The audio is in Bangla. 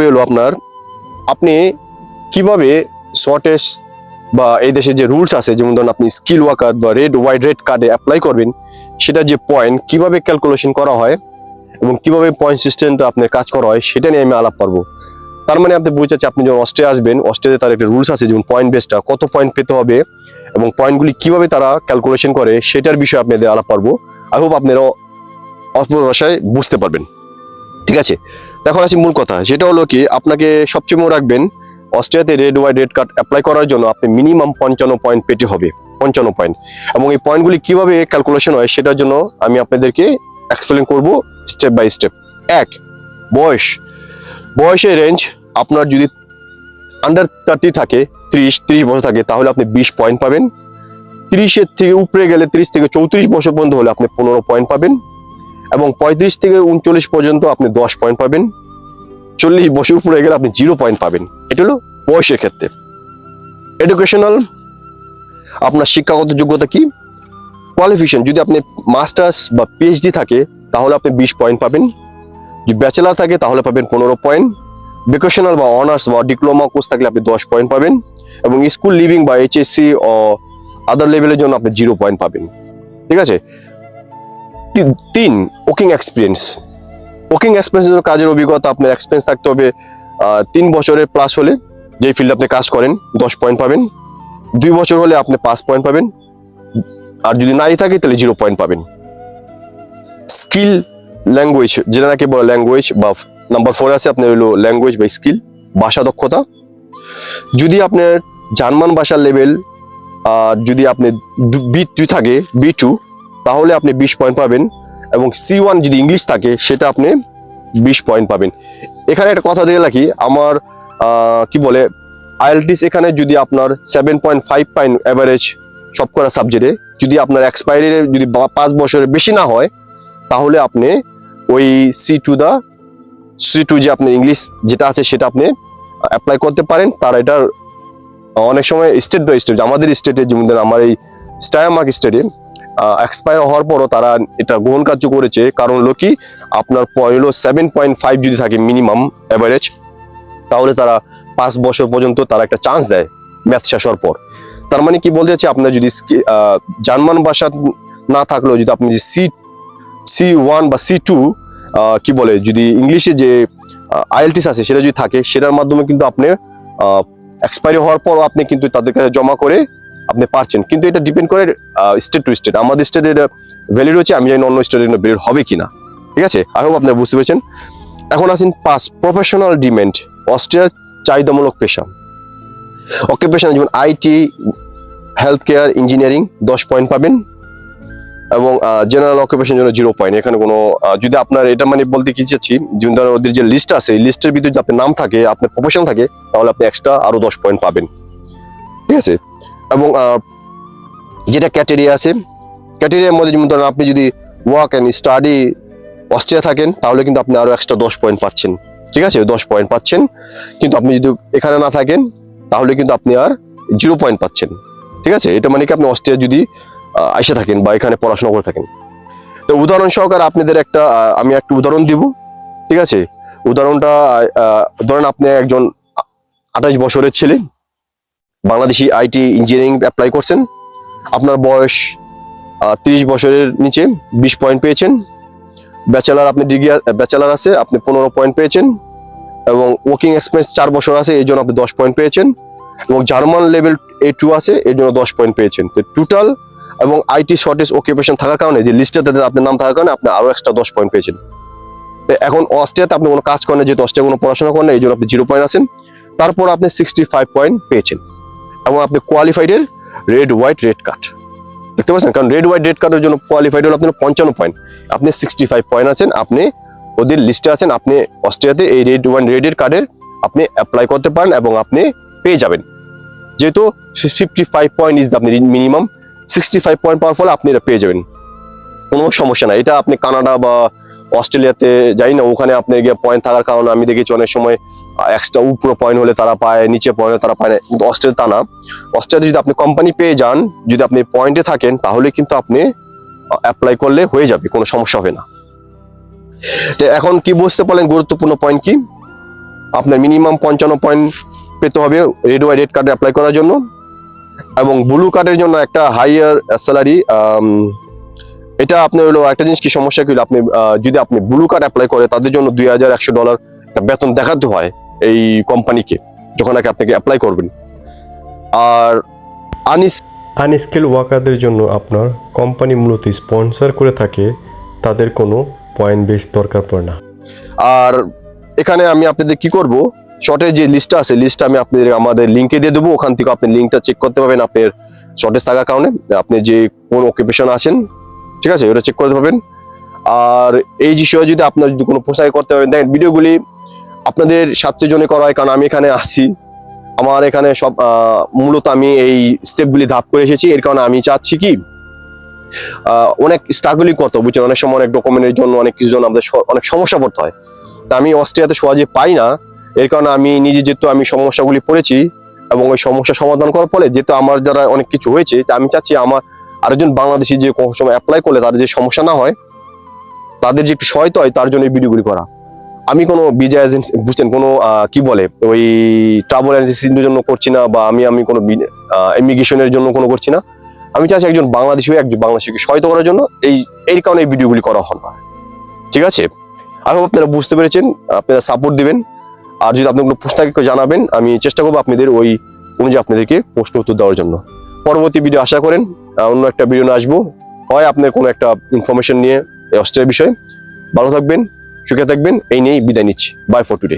হলো আপনার আপনি কিভাবে শর্টেজ বা এই দেশে যে রুলস আছে, যেমন ধরুন আপনি স্কিল ওয়ার্কার বা রেড কার্ডে অ্যাপ্লাই করবেন, সেটা যে পয়েন্ট কিভাবে ক্যালকুলেশন করা হয় এবং কিভাবে পয়েন্ট সিস্টেমটা আপনার কাজ করা হয় সেটা নিয়ে আমি আলাপ করবো। তার মানে আপনি বুঝতে চাচ্ছি, আপনি যখন অস্ট্রেলিয়া আসবেন, অস্ট্রেলিয়া তার একটা রুলস আছে, যেমন পয়েন্ট বেসটা কত পয়েন্ট পেতে হবে এবং পয়েন্টগুলি কিভাবে তারা ক্যালকুলেশন করে সেটার বিষয়ে আপনাদের আলাপ করবো। আই হোপ আপনারা অল্প ভাষায় বুঝতে পারবেন। ঠিক আছে, এখন আসি মূল কথা, যেটা হলো কি আপনাকে সবচেয়ে মনে রাখবেন, অস্ট্রেলিয়াতে রেড কার্ড অ্যাপ্লাই করার জন্য আপনি মিনিমাম 55 পয়েন্ট পেতে হবে, 55 পয়েন্ট। এবং এই পয়েন্টগুলি কিভাবে ক্যালকুলেশন হয় সেটার জন্য আমি আপনাদেরকে এক্সপ্লেন করব স্টেপ বাই স্টেপ। এক, বয়সের রেঞ্জ আপনার যদি আন্ডার 30 থাকে, 30 বছর থাকে, তাহলে আপনি 20 পয়েন্ট পাবেন। 30-এর থেকে উপরে গেলে 30 থেকে 34 বছর পর্যন্ত হলে আপনি 15 পয়েন্ট পাবেন। এবং 35 থেকে 39 পর্যন্ত আপনি 10 পয়েন্ট পাবেন। 40 বছর উপরে গেলে আপনি 0 পয়েন্ট পাবেন। এটা হলো বয়সের ক্ষেত্রে। এডুকেশনাল, আপনার শিক্ষাগত যোগ্যতা কি, কোয়ালিফিকেশন, যদি আপনি মাস্টার্স বা পিএইচডি থাকে তাহলে আপনি 20 পয়েন্ট পাবেন। যদি ব্যাচেলার থাকে তাহলে পাবেন 15 পয়েন্ট। ভোকেশনাল বা অনার্স বা ডিপ্লোমা কোর্স থাকলে আপনি 10 পয়েন্ট পাবেন। এবং স্কুল লিভিং বা এইচএসসি ও আদার লেভেলের জন্য আপনি 0 পয়েন্ট পাবেন। ঠিক আছে। 3, ওয়ার্কিং এক্সপিরিয়েন্স। ওয়ার্কিং এক্সপিরিয়েন্সের জন্য কাজের অভিজ্ঞতা, আপনার এক্সপিরিয়েন্স থাকতে হবে 3 বছরের প্লাস হলে, যে ফিল্ডে আপনি কাজ করেন 10 পয়েন্ট পাবেন। 2 বছর হলে আপনি 5 পয়েন্ট পাবেন। আর যদি নাই থাকে তাহলে 0 পয়েন্ট পাবেন। স্কিল ল্যাঙ্গুয়েজ, যেটা নাকি বলে ল্যাঙ্গুয়েজ বা নাম্বার 4 আছে আপনার হলো ল্যাঙ্গুয়েজ বা স্কিল, ভাষা দক্ষতা। যদি আপনার জার্মান ভাষার লেভেল যদি আপনি B2 থাকে, B2, তাহলে আপনি 20 পয়েন্ট পাবেন। এবং C1 যদি ইংলিশ থাকে সেটা আপনি 20 পয়েন্ট পাবেন। এখানে একটা কথা দিয়ে রাখি, আমার কি বলে আইএলটিএস এখানে যদি আপনার 7.5 পয়েন্ট অ্যাভারেজ সবকটা সাবজেক্টে, যদি আপনার এক্সপায়ারি যদি 5 বছরের বেশি না হয়, তাহলে আপনি ওই C2 যে আপনার ইংলিশ যেটা আছে সেটা আপনি অ্যাপ্লাই করতে পারেন। তার এটার অনেক সময় স্টেট বাই স্টেট, আমাদের স্টেটে যেমন আমার এই স্টায়ারমার্ক স্টেটে এক্সপায়ার হওয়ার পরও তারা এটা গ্রহণ কার্য করেছে। কারণ হলো কি আপনার হলো 7.5 যদি থাকে মিনিমাম অ্যাভারেজ, তাহলে তারা 5 বছর পর্যন্ত তারা একটা চান্স দেয় ম্যাথ শেষ হওয়ার পর। তার মানে কি বলতে চাচ্ছি, আপনার যদি জার্মান ভাষা না থাকলেও যদি আপনি C1 বা C2 কি বলে যদি ইংলিশে যে আইএলটিএস আছে সেটা যদি থাকে, সেটার মাধ্যমে কিন্তু আপনি এক্সপায়ারি হওয়ার পর আপনি কিন্তু তাদের কাছে জমা করে আপনি পারছেন। কিন্তু এটা ডিপেন্ড করে স্টেট টু স্টেট। আমাদের স্টেটের ভ্যালিড হচ্ছে, আমি জানি অন্য স্টেটের ভ্যালিড হবে কিনা। ঠিক আছে, আই হোপ আপনারা বুঝতে পেরেছেন। এখন আসেন 5, প্রফেশনাল ডিমান্ড, অস্ট্রিয়ার চাহিদামূলক পেশা। অকুপেশন যেমন IT, health care, engineering 10 point পাবেন। এবং জেনারেল অকুপেশন জন্য 0 পয়েন্ট। এখানে কোনো যদি আপনার এটা মানে বলতে কি চাচ্ছি, যেমন ধরেন ওদের যে লিস্ট আছে, এই লিস্টের ভিতরে যদি আপনার নাম থাকে, আপনার প্রফেশন থাকে, তাহলে আপনি এক্সট্রা আরো 10 পয়েন্ট পাবেন। ঠিক আছে। এবং যেটা ক্যাটেরিয়া আছে, ক্যাটেরিয়ার মধ্যে যেমন ধরেন আপনি যদি ওয়ার্ক অ্যান্ড স্টাডি অস্ট্রিয়া থাকেন, তাহলে কিন্তু আপনি আরো এক্সট্রা 10 পয়েন্ট পাচ্ছেন। ঠিক আছে, 10 পয়েন্ট পাচ্ছেন। কিন্তু আপনি যদি এখানে না থাকেন, তাহলে কিন্তু আপনি আর 0 পয়েন্ট পাচ্ছেন। ঠিক আছে, এটা মানে কি আপনি অস্ট্রিয়া যদি আইসা থাকেন বা এখানে পড়াশোনা করে থাকেন। তো উদাহরণ সহকারে আপনাদের আমি একটা উদাহরণ দিব। ঠিক আছে, উদাহরণটা ধরেন আপনি একজন 28 বছরের ছেলে, বাংলাদেশি আইটি ইঞ্জিনিয়ারিং অ্যাপ্লাই করছেন। আপনার বয়স 30 বছরের নিচে, 20 পয়েন্ট পেয়েছেন। ব্যাচেলার, আপনি ডিগ্রি ব্যাচেলার আছে, আপনি 15 পয়েন্ট পেয়েছেন। এবং ওয়ার্কিং এক্সপিরিয়েন্স 4 বছর আছে, এই জন্য আপনি 10 পয়েন্ট পেয়েছেন। এবং জার্মান লেভেল A2 আছে, এর জন্য 10 পয়েন্ট পেয়েছেন। তো টোটাল এবং আইটি শর্টেজ অকুপেশন থাকার কারণে, যে লিস্টে আপনার নাম থাকার কারণে আপনি আরো এক্সট্রা 10 পয়েন্ট পেয়েছেন। এখন অস্ট্রিয়াতে আপনি কোনো কাজ করেন, যেহেতু অস্ট্রিয়া কোনো পড়াশোনা করেন, এই জন্য আপনি 0 পয়েন্ট আছেন। তারপর আপনি 65 পয়েন্ট পেয়েছেন এবং আপনি কোয়ালিফাইড এর রেড কার্ড দেখতে পাচ্ছেন। কারণ রেড কার্ডের জন্য কোয়ালিফাইড হলো আপনার 55 পয়েন্ট, আপনি 65 পয়েন্ট আছেন, আপনি ওদের লিস্টে আছেন। আপনি অস্ট্রিয়াতে এই রেডের কার্ডের আপনি অ্যাপ্লাই করতে পারেন এবং আপনি পেয়ে যাবেন। যেহেতু 55 পয়েন্ট ইজ আপনি মিনিমাম, 65 পয়েন্ট পাওয়ার ফলে আপনি এটা পেয়ে যাবেন, কোনো সমস্যা নাই। এটা আপনি কানাডা বা অস্ট্রেলিয়াতে যাই না, ওখানে আপনি গিয়ে পয়েন্ট থাকার কারণে আমি দেখেছি অনেক সময় এক্সট্রা উপরে পয়েন্ট হলে তারা পায়, নিচে পয়েন্ট হলে তারা পায় না। কিন্তু অস্ট্রেলিয়া তা না। অস্ট্রেলিয়াতে যদি আপনি কোম্পানি পেয়ে যান, যদি আপনি পয়েন্টে থাকেন, তাহলে কিন্তু আপনি অ্যাপ্লাই করলে হয়ে যাবে, কোনো সমস্যা হবে না। তো এখন কি বুঝতে পারলেন গুরুত্বপূর্ণ পয়েন্ট কি? আপনার মিনিমাম 55 পয়েন্ট পেতে হবে রেড কার্ডে অ্যাপ্লাই করার জন্য, এবং ব্লু কার্ডের জন্য একটা হাইয়ার স্যালারি। এটা আপনার হলো একটা জিনিস কি সমস্যা কি হলো, আপনি যদি আপনি ব্লু কার্ড অ্যাপ্লাই করে তাদের জন্য $2100 একটা বেতন দেখাতে হয় এই কোম্পানিকে যখন নাকি আপনাকে অ্যাপ্লাই করবেন। আর আনস্কিল ওয়ার্কারদের জন্য আপনার কোম্পানি মূলত স্পন্সর করে থাকে, তাদের কোনো পয়েন্ট বেস দরকার পড়ে না। আর এখানে আমি আপনাদের কি করব, শর্টের যে লিস্টটা আছে লিস্টটা আমি আপনাদের আমাদের লিঙ্কে দিয়ে দেবো, ওখান থেকে আপনি লিঙ্কটা চেক করতে পারবেন আপনার শর্টেজ থাকার কারণে আপনি যে কোন অকুপেশন আছেন, ঠিক আছে, ওটা চেক করতে পারবেন। আর এই বিষয়ে যদি আপনার যদি কোনো পোস্টার করতে পারবেন, দেখেন ভিডিওগুলি আপনাদের স্বার্থের জন্য করা হয়, কারণ আমি এখানে আসি, আমার এখানে সব মূলত আমি এই স্টেপগুলি ধাপ করে এসেছি, এর কারণে আমি চাচ্ছি কি অনেক স্ট্রাগলই করতে বুঝছেন, অনেক সময় অনেক ডকুমেন্টের জন্য অনেক কিছু জন্য আমাদের অনেক সমস্যা পড়তে হয়। তা আমি অস্ট্রেলিয়াতে সহজে পাই না, এর কারণে আমি নিজে যেহেতু আমি সমস্যাগুলি পড়েছি এবং ওই সমস্যা সমাধান করার ফলে যেহেতু আমার দ্বারা অনেক কিছু হয়েছে, তা আমি চাচ্ছি আমার আরেকজন বাংলাদেশি যে কোনো সময় অ্যাপ্লাই করলে তাদের যে সমস্যা না হয়, তাদের যে একটু সহায়তা হয়, তার জন্য এই ভিডিওগুলি করা। আমি কোনো ভিসা এজেন্সি বুঝছেন, কোনো কি বলে ওই ট্রাভেল এজেন্সির জন্য করছি না, বা আমি কোনো ইমিগ্রেশনের জন্য কোনো করছি না। আমি চাচ্ছি একজন বাংলাদেশিকে সহায়তা করার জন্য এই কারণে এই ভিডিওগুলি করা হয়। ঠিক আছে, আই হোপ আপনারা বুঝতে পেরেছেন, আপনারা সাপোর্ট দিবেন। আর যদি আপনার কোনো প্রশ্ন থাকে জানাবেন, আমি চেষ্টা করবো আপনাদের ওই অনুযায়ী আপনাদেরকে প্রশ্ন উত্তর দেওয়ার জন্য। পরবর্তী ভিডিও আশা করেন অন্য একটা ভিডিও নিয়ে আসবো, হয় আপনার কোনো একটা ইনফরমেশন নিয়ে অস্ট্রেলিয়ার বিষয়ে। ভালো থাকবেন, সুখে থাকবেন, এই নিয়েই বিদায় নিচ্ছি। Bye for today.